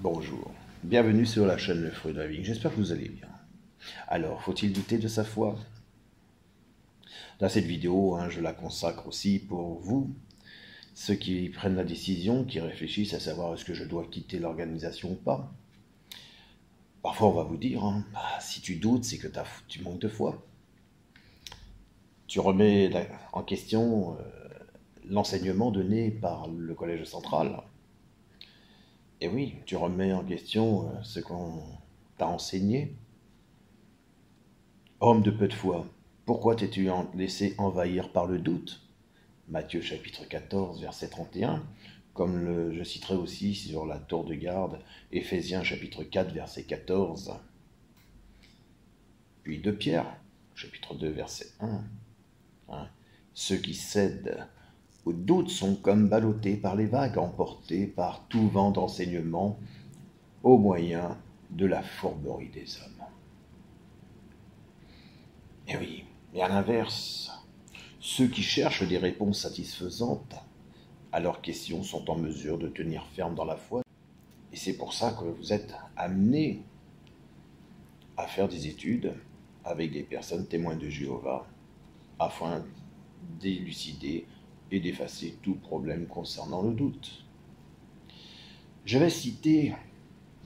Bonjour, bienvenue sur la chaîne Le Fruit de la Vie, j'espère que vous allez bien. Alors, faut-il douter de sa foi? Dans cette vidéo, je la consacre aussi pour vous, ceux qui prennent la décision, qui réfléchissent à savoir est-ce que je dois quitter l'organisation ou pas. Parfois on va vous dire, si tu doutes, c'est que tu manques de foi. Tu remets en question l'enseignement donné par le collège central. Et oui, tu remets en question ce qu'on t'a enseigné. Homme de peu de foi, pourquoi t'es-tu laissé envahir par le doute? Matthieu chapitre 14, verset 31, comme je citerai aussi sur la tour de garde, Éphésiens chapitre 4, verset 14. Puis de Pierre, chapitre 2, verset 1. Ceux qui cèdent au doute sont comme ballottés par les vagues, emportés par tout vent d'enseignement, au moyen de la fourberie des hommes. Et oui, mais à l'inverse, ceux qui cherchent des réponses satisfaisantes à leurs questions sont en mesure de tenir ferme dans la foi. Et c'est pour ça que vous êtes amenés à faire des études avec des personnes témoins de Jéhovah, afin d'élucider et d'effacer tout problème concernant le doute. Je vais citer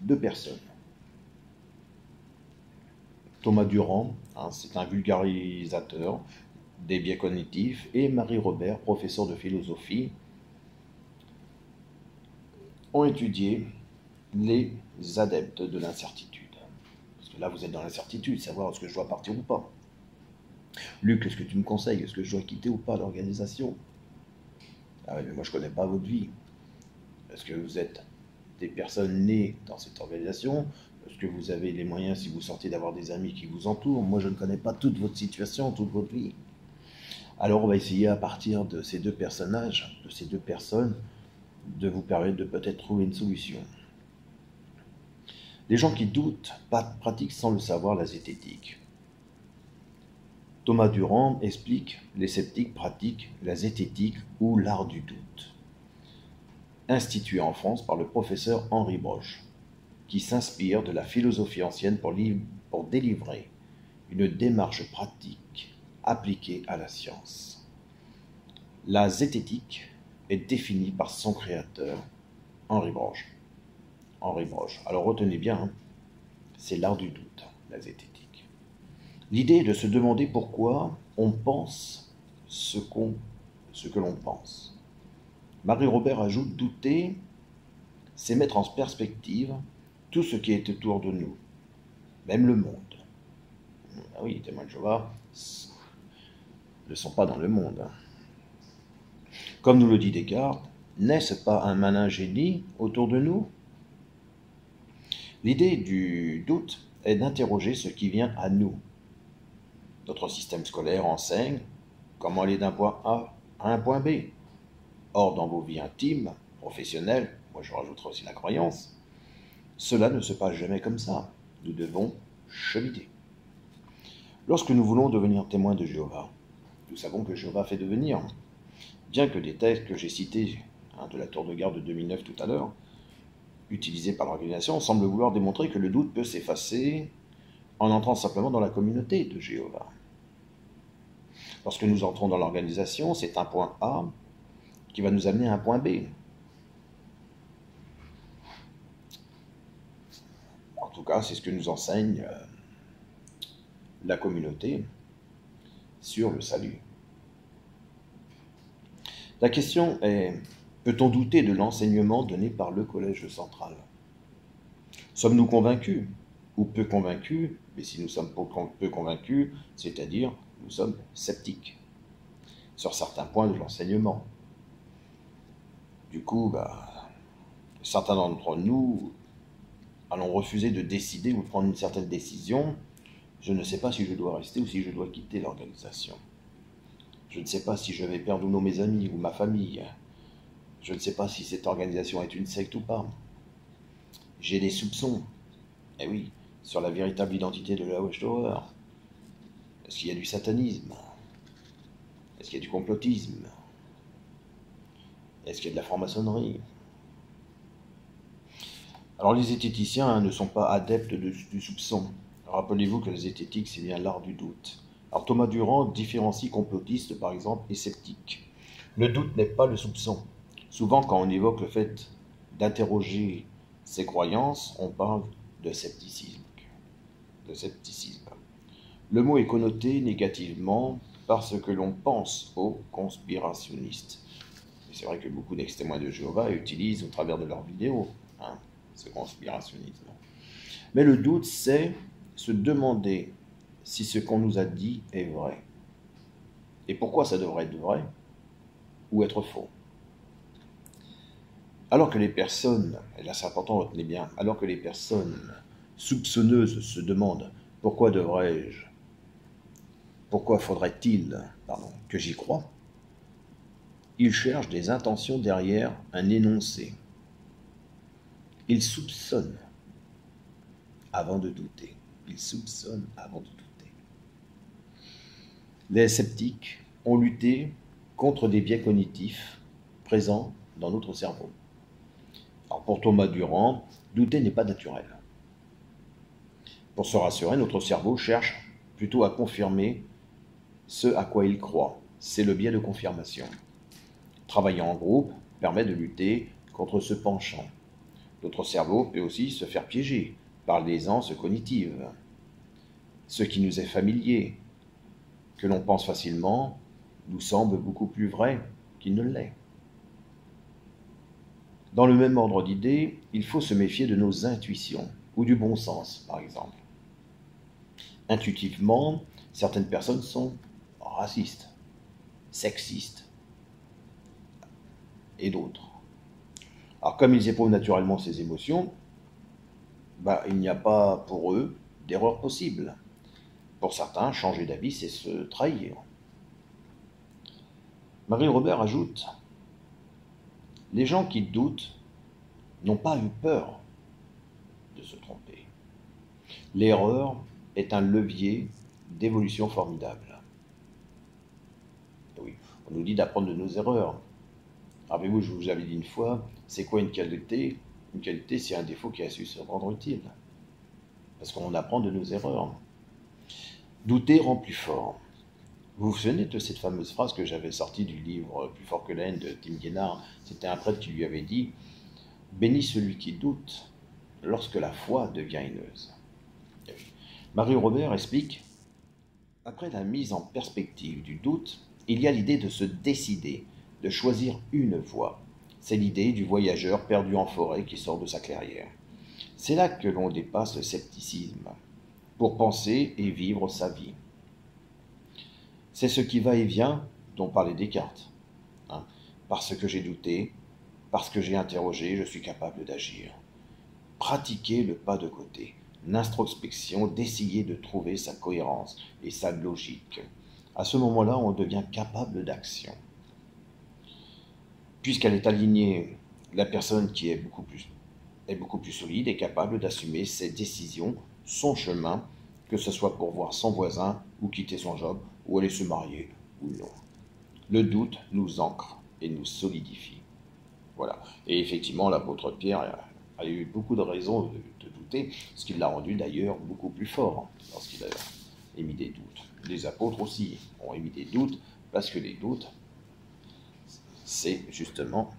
deux personnes. Thomas Durand, c'est un vulgarisateur des biais cognitifs, et Marie Robert, professeur de philosophie, ont étudié les adeptes de l'incertitude. Parce que là, vous êtes dans l'incertitude, savoir est-ce que je dois partir ou pas. Luc, est-ce que tu me conseilles? Est-ce que je dois quitter ou pas l'organisation? Ah oui, mais moi je ne connais pas votre vie. Est-ce que vous êtes des personnes nées dans cette organisation? Est-ce que vous avez les moyens, si vous sortez, d'avoir des amis qui vous entourent? Moi je ne connais pas toute votre situation, toute votre vie. Alors on va essayer à partir de ces deux personnages, de ces deux personnes, de vous permettre de peut-être trouver une solution. Les gens qui doutent pratiquent sans le savoir la zététique. Thomas Durand explique les sceptiques pratiquent la zététique ou l'art du doute, institué en France par le professeur Henri Broche, qui s'inspire de la philosophie ancienne pour délivrer une démarche pratique appliquée à la science. La zététique est définie par son créateur, Henri Broche. Alors retenez bien, c'est l'art du doute, la zététique. L'idée est de se demander pourquoi on pense ce que l'on pense. Marie Robert ajoute: douter, c'est mettre en perspective tout ce qui est autour de nous, même le monde. Ah oui, les témoins de Jéhovah ne sont pas dans le monde. Comme nous le dit Descartes, n'est-ce pas un malin génie autour de nous? L'idée du doute est d'interroger ce qui vient à nous. Notre système scolaire enseigne comment aller d'un point A à un point B. Or, dans vos vies intimes, professionnelles, moi je rajouterai aussi la croyance, cela ne se passe jamais comme ça. Nous devons cheminer. Lorsque nous voulons devenir témoins de Jéhovah, nous savons que Jéhovah fait devenir. Bien que des textes que j'ai cités, de la tour de garde de 2009 tout à l'heure, utilisés par l'organisation, semblent vouloir démontrer que le doute peut s'effacer en entrant simplement dans la communauté de Jéhovah. Lorsque nous entrons dans l'organisation, c'est un point A qui va nous amener à un point B. En tout cas, c'est ce que nous enseigne la communauté sur le salut. La question est, peut-on douter de l'enseignement donné par le collège central? Sommes-nous convaincus ou peu convaincus? Mais si nous sommes peu convaincus, c'est-à-dire nous sommes sceptiques sur certains points de l'enseignement. Du coup, certains d'entre nous allons refuser de décider ou de prendre une certaine décision. Je ne sais pas si je dois rester ou si je dois quitter l'organisation. Je ne sais pas si je vais perdre ou non mes amis ou ma famille. Je ne sais pas si cette organisation est une secte ou pas. J'ai des soupçons, eh oui, sur la véritable identité de la Watchtower. Est-ce qu'il y a du satanisme? Est-ce qu'il y a du complotisme? Est-ce qu'il y a de la franc-maçonnerie? Alors les zététiciens ne sont pas adeptes du soupçon. Rappelez-vous que la zététique, c'est bien l'art du doute. Alors Thomas Durand différencie complotiste, par exemple, et sceptique. Le doute n'est pas le soupçon. Souvent, quand on évoque le fait d'interroger ses croyances, on parle de scepticisme. Le mot est connoté négativement parce que l'on pense aux conspirationnistes. Et c'est vrai que beaucoup d'ex-témoins de Jéhovah utilisent au travers de leurs vidéos ce conspirationnisme. Mais le doute, c'est se demander si ce qu'on nous a dit est vrai. Et pourquoi ça devrait être vrai ou être faux. Alors que les personnes, et là c'est important, retenez bien, alors que les personnes soupçonneuses se demandent pourquoi faudrait-il que j'y croie, ils cherchent des intentions derrière un énoncé. Ils soupçonnent avant de douter. Les sceptiques ont lutté contre des biais cognitifs présents dans notre cerveau. Alors pour Thomas Durand, douter n'est pas naturel. Pour se rassurer, notre cerveau cherche plutôt à confirmer ce à quoi il croit. C'est le biais de confirmation. Travailler en groupe permet de lutter contre ce penchant. Notre cerveau peut aussi se faire piéger par l'aisance cognitive. Ce qui nous est familier, que l'on pense facilement, nous semble beaucoup plus vrai qu'il ne l'est. Dans le même ordre d'idées, il faut se méfier de nos intuitions, ou du bon sens, par exemple. Intuitivement, certaines personnes sont racistes, sexistes, et d'autres. Alors comme ils éprouvent naturellement ces émotions, il n'y a pas pour eux d'erreur possible. Pour certains, changer d'avis, c'est se trahir. Marie Robert ajoute « Les gens qui doutent n'ont pas eu peur de se tromper. L'erreur est un levier d'évolution formidable. » Oui, on nous dit d'apprendre de nos erreurs. Rappelez-vous, je vous avais dit une fois, c'est quoi une qualité? Une qualité, c'est un défaut qui a su se rendre utile. Parce qu'on apprend de nos erreurs. Douter rend plus fort. Vous vous souvenez de cette fameuse phrase que j'avais sortie du livre Plus fort que la haine de Tim Guénard? C'était un prêtre qui lui avait dit « Bénis celui qui doute lorsque la foi devient haineuse. » Marie Robert explique « Après la mise en perspective du doute, il y a l'idée de se décider, de choisir une voie. C'est l'idée du voyageur perdu en forêt qui sort de sa clairière. C'est là que l'on dépasse le scepticisme, pour penser et vivre sa vie. C'est ce qui va et vient dont parlait Descartes. Parce que j'ai douté, parce que j'ai interrogé, je suis capable d'agir. Pratiquer le pas de côté, l'introspection, d'essayer de trouver sa cohérence et sa logique. À ce moment-là, on devient capable d'action. Puisqu'elle est alignée, la personne qui est beaucoup plus solide et capable d'assumer ses décisions, son chemin, que ce soit pour voir son voisin ou quitter son job, ou aller se marier ou non. Le doute nous ancre et nous solidifie. Voilà. Et effectivement, l'apôtre Pierre a eu beaucoup de raisons de douter, ce qui l'a rendu d'ailleurs beaucoup plus fort lorsqu'il a émis des doutes. Les apôtres aussi ont émis des doutes, parce que les doutes, c'est justement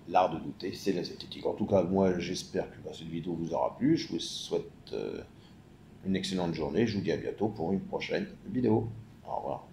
l'art de douter, c'est la zététique. En tout cas, moi, j'espère que cette vidéo vous aura plu. Je vous souhaite une excellente journée. Je vous dis à bientôt pour une prochaine vidéo. Au revoir.